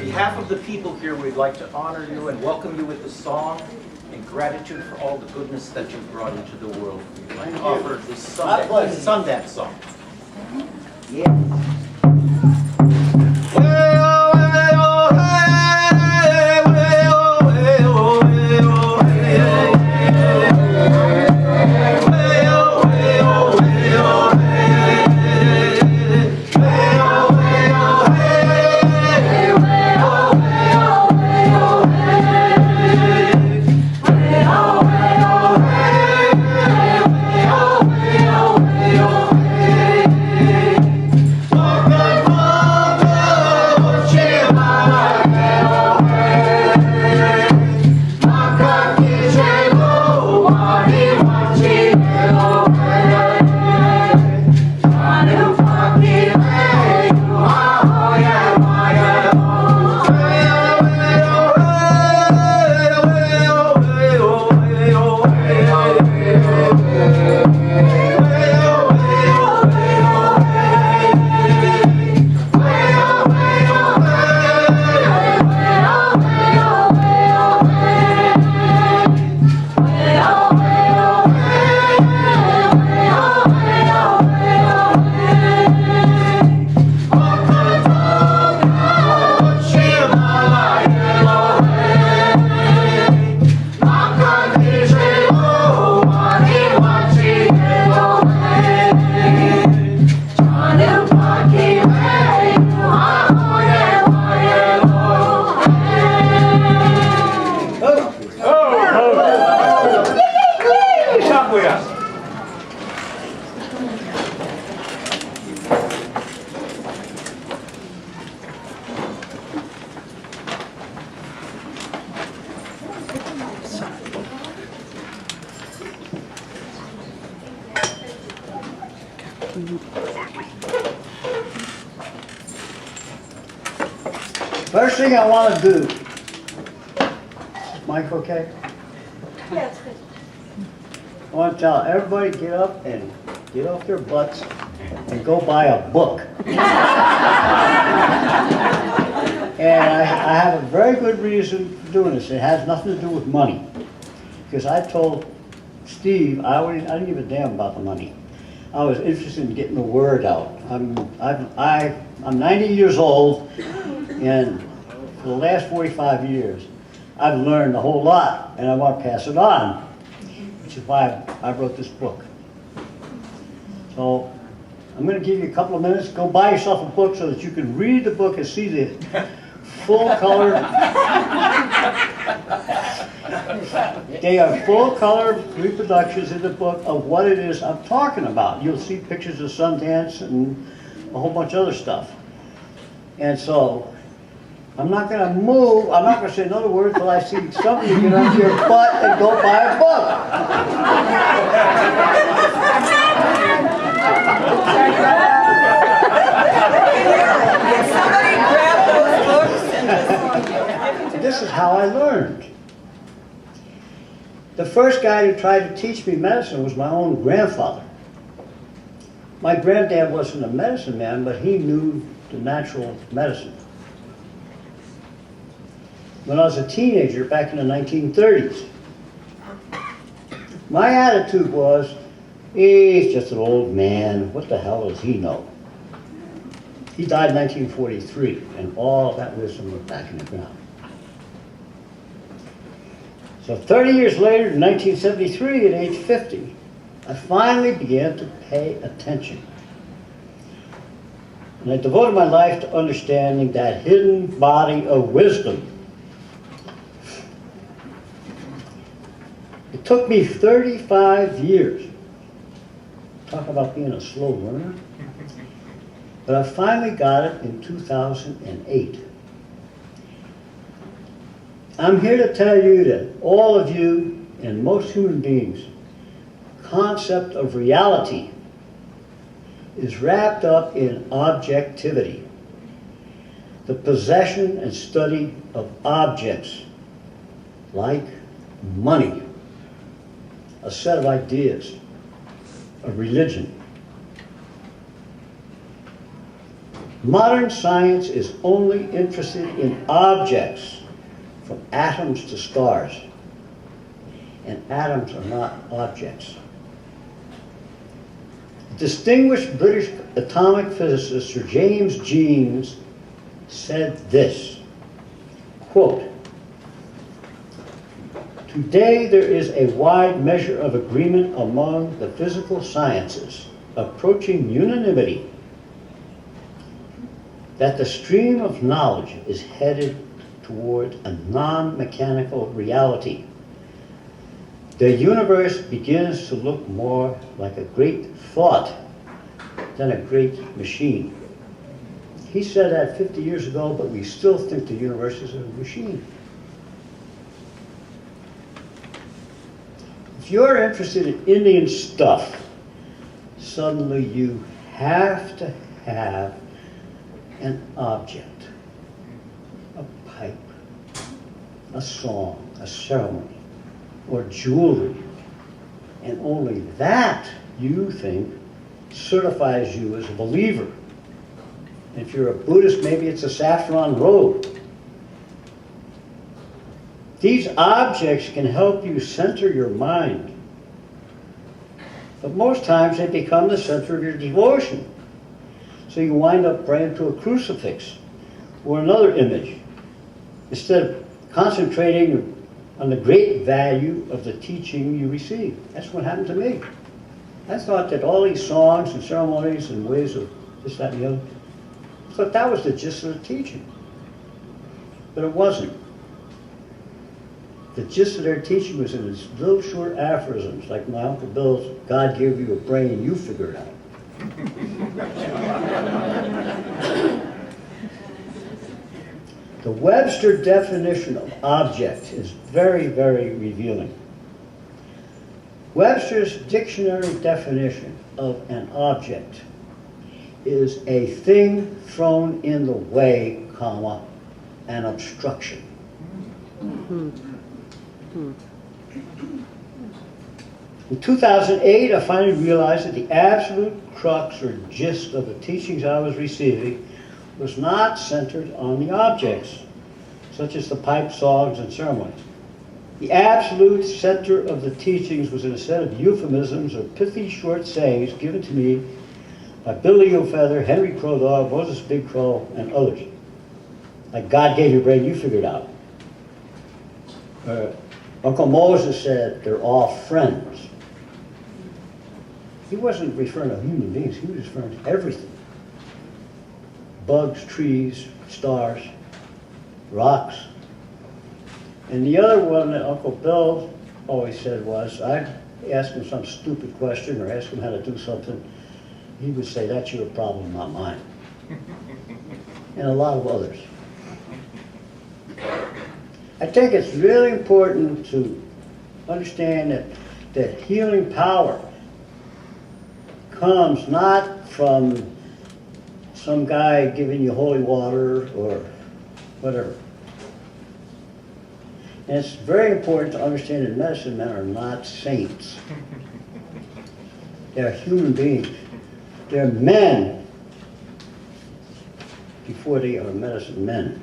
behalf of the people here, we'd like to honor you and welcome you with a song in gratitude for all the goodness that you've brought into the world. We'd like to offer the Sundance song. Yeah. First thing I want to do, is Mike okay? Yeah, it's good. I want to tell everybody get up and get off their butts and go buy a book. And I have a very good reason for doing this. It has nothing to do with money. Because I told Steve, I didn't give a damn about the money. I was interested in getting the word out. I'm 90 years old, and for the last 45 years, I've learned a whole lot, and I want to pass it on, which is why I wrote this book. So I'm going to give you a couple of minutes. Go buy yourself a book so that you can read the book and see the full-color. They are full-color reproductions in the book of what it is I'm talking about. You'll see pictures of Sundance and a whole bunch of other stuff. And so I'm not going to move. I'm not going to say another word until I see somebody get on your butt and go buy a book. Somebody grab those books and This is how I learned. The first guy who tried to teach me medicine was my own grandfather. My granddad wasn't a medicine man, but he knew the natural medicine. When I was a teenager back in the 1930s, my attitude was, he's just an old man, what the hell does he know? He died in 1943, and all of that wisdom went back in the ground. So 30 years later, in 1973, at age 50, I finally began to pay attention. And I devoted my life to understanding that hidden body of wisdom. It took me 35 years. Talk about being a slow learner. But I finally got it in 2008. I'm here to tell you that all of you and most human beings' concept of reality is wrapped up in objectivity, the possession and study of objects like money, a set of ideas, a religion. Modern science is only interested in objects, from atoms to stars. And atoms are not objects. Distinguished British atomic physicist Sir James Jeans said this, quote, "Today there is a wide measure of agreement among the physical sciences, approaching unanimity, that the stream of knowledge is headed toward a non-mechanical reality. The universe begins to look more like a great thought than a great machine." He said that 50 years ago, but we still think the universe is a machine. If you're interested in Indian stuff, suddenly you have to have an object, a pipe, a song, a ceremony, or jewelry. And only that, you think, certifies you as a believer. If you're a Buddhist, maybe it's a saffron robe. These objects can help you center your mind. But most times they become the center of your devotion. So you wind up praying to a crucifix or another image, instead of concentrating on the great value of the teaching you receive. That's what happened to me. I thought that all these songs and ceremonies and ways of this, that, and the other, I thought that was the gist of the teaching. But it wasn't. The gist of their teaching was in these little short aphorisms, like my Uncle Bill's, "God gave you a brain, you figure it out." The Webster definition of object is very, very revealing. Webster's dictionary definition of an object is a thing thrown in the way, comma, an obstruction. In 2008, I finally realized that the absolute crux or gist of the teachings I was receiving was not centered on the objects, such as the pipe, songs, and ceremonies. The absolute center of the teachings was in a set of euphemisms or pithy short sayings given to me by Billy O'Feather, Henry Crow Dog, Moses Big Crow, and others. Like, "God gave you a brain, you figure it out." Uncle Moses said, "They're all friends." He wasn't referring to human beings, he was referring to everything. Bugs, trees, stars, rocks. And the other one that Uncle Bill always said was, I'd ask him some stupid question or ask him how to do something, he would say, "That's your problem, not mine." And a lot of others. I think it's really important to understand that healing power comes not from some guy giving you holy water or whatever. And it's very important to understand that medicine men are not saints. They're human beings. They're men before they are medicine men.